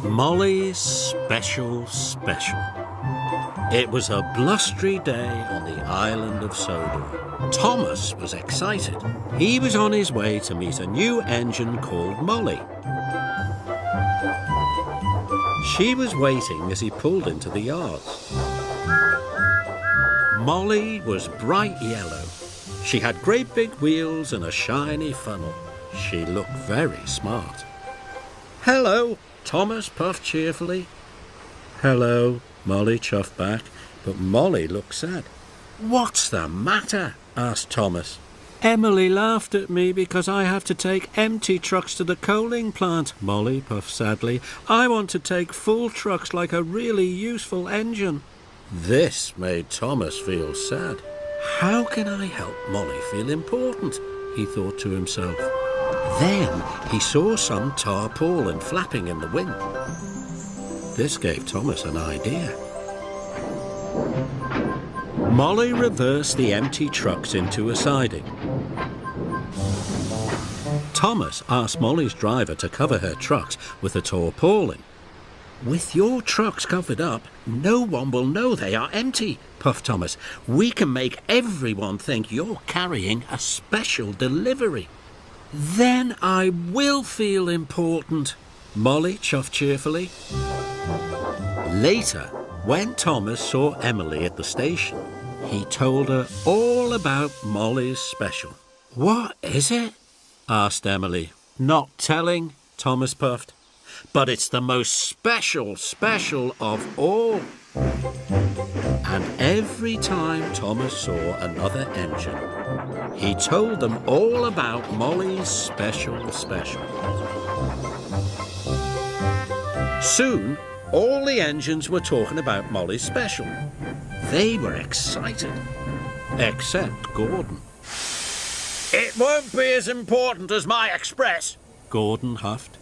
Molly's special. It was a blustery day on the island of Sodor. Thomas was excited. He was on his way to meet a new engine called Molly. She was waiting as he pulled into the yards. Molly was bright yellow. She had great big wheels and a shiny funnel. She looked very smart. "Hello," Thomas puffed cheerfully. "Hello," Molly chuffed back, but Molly looked sad. "What's the matter?" asked Thomas. "Emily laughed at me because I have to take empty trucks to the coaling plant," Molly puffed sadly. "I want to take full trucks like a really useful engine." This made Thomas feel sad. "How can I help Molly feel important?" he thought to himself. Then he saw some tarpaulin flapping in the wind. This gave Thomas an idea. Molly reversed the empty trucks into a siding. Thomas asked Molly's driver to cover her trucks with a tarpaulin. "With your trucks covered up, no one will know they are empty," puffed Thomas. "We can make everyone think you're carrying a special delivery." "Then I will feel important," Molly chuffed cheerfully. Later, when Thomas saw Emily at the station, he told her all about Molly's special. "What is it?" asked Emily. "Not telling," Thomas puffed. "But it's the most special of all." And every time Thomas saw another engine, he told them all about Molly's special. Soon, all the engines were talking about Molly's special. They were excited, except Gordon. "It won't be as important as my express," Gordon huffed.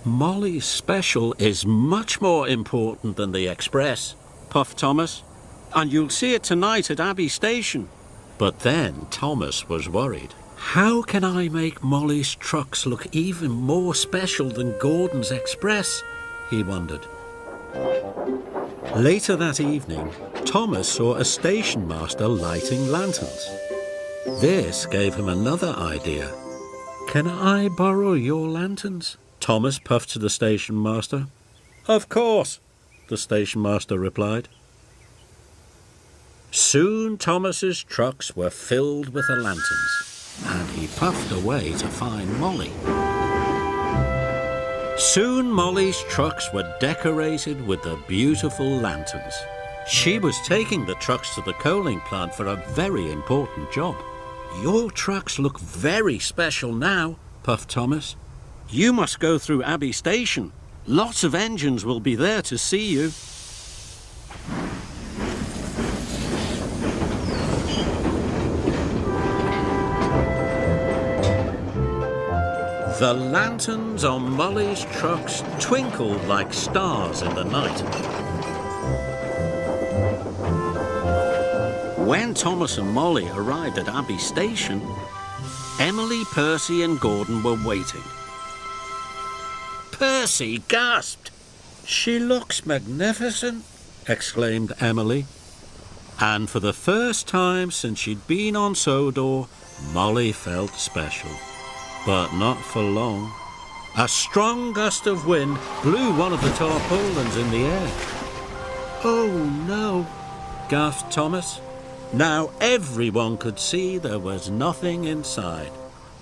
"Molly's special is much more important than the express," puffed Thomas. "And you'll see it tonight at Abbey Station." But then Thomas was worried. How can I make Molly's trucks look even more special than Gordon's express? He wondered. Later that evening, Thomas saw a station master lighting lanterns. This gave him another idea. "Can I borrow your lanterns?" Thomas puffed to the station master. "Of course," the station master replied. Soon Thomas's trucks were filled with the lanterns, and he puffed away to find Molly. Soon Molly's trucks were decorated with the beautiful lanterns. She was taking the trucks to the coaling plant for a very important job. "Your trucks look very special now," puffed Thomas. "You must go through Abbey Station. Lots of engines will be there to see you." The lanterns on Molly's trucks twinkled like stars in the night. When Thomas and Molly arrived at Abbey Station, Emily, Percy and Gordon were waiting. Percy gasped. "She looks magnificent," exclaimed Emily. And for the first time since she'd been on Sodor, Molly felt special. But not for long. A strong gust of wind blew one of the tarpaulins in the air. "Oh no," gasped Thomas. Now everyone could see there was nothing inside.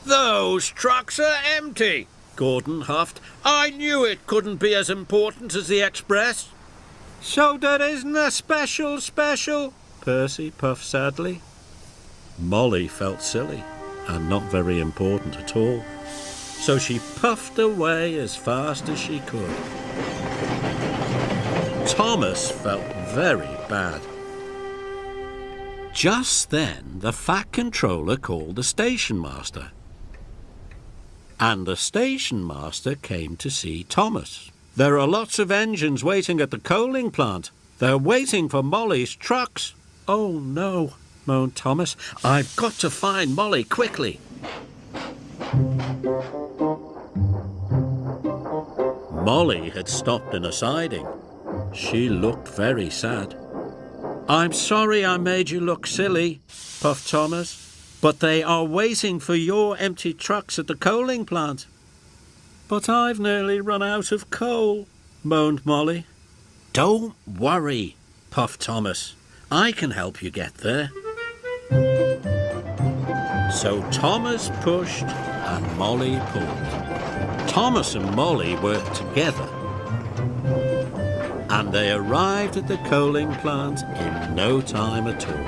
"Those trucks are empty," Gordon huffed. "I knew it couldn't be as important as the express." "So there isn't a special?" Percy puffed sadly. Molly felt silly and not very important at all, so she puffed away as fast as she could. Thomas felt very bad. Just then the Fat Controller called the station master. And the station master came to see Thomas. "There are lots of engines waiting at the coaling plant. They're waiting for Molly's trucks." "Oh no," moaned Thomas. "I've got to find Molly quickly." Molly had stopped in a siding. She looked very sad. "I'm sorry I made you look silly," puffed Thomas, "but they are waiting for your empty trucks at the coaling plant." "But I've nearly run out of coal," moaned Molly. "Don't worry," puffed Thomas. "I can help you get there." So Thomas pushed and Molly pulled. Thomas and Molly worked together, and they arrived at the coaling plant in no time at all.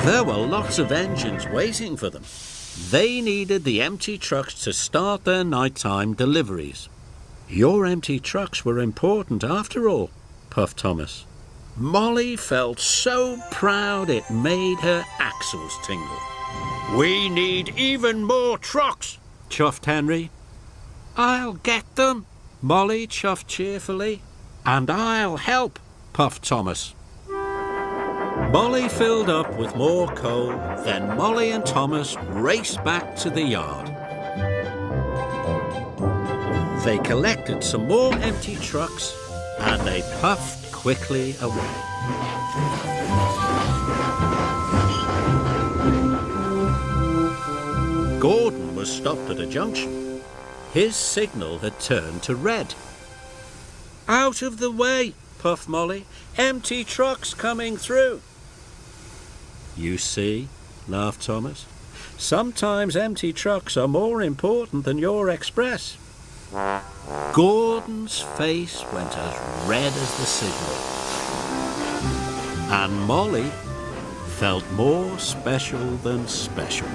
There were lots of engines waiting for them. They needed the empty trucks to start their nighttime deliveries. "Your empty trucks were important after all," puffed Thomas. Molly felt so proud it made her axles tingle. "We need even more trucks," chuffed Henry. "I'll get them," Molly chuffed cheerfully. "And I'll help," puffed Thomas. Molly filled up with more coal, then Molly and Thomas raced back to the yard. They collected some more empty trucks and they puffed quickly away. Gordon was stopped at a junction. His signal had turned to red. "Out of the way," puffed Molly. "Empty trucks coming through." "You see," laughed Thomas, "sometimes empty trucks are more important than your express." Gordon's face went as red as the signal, and Molly felt more special than special.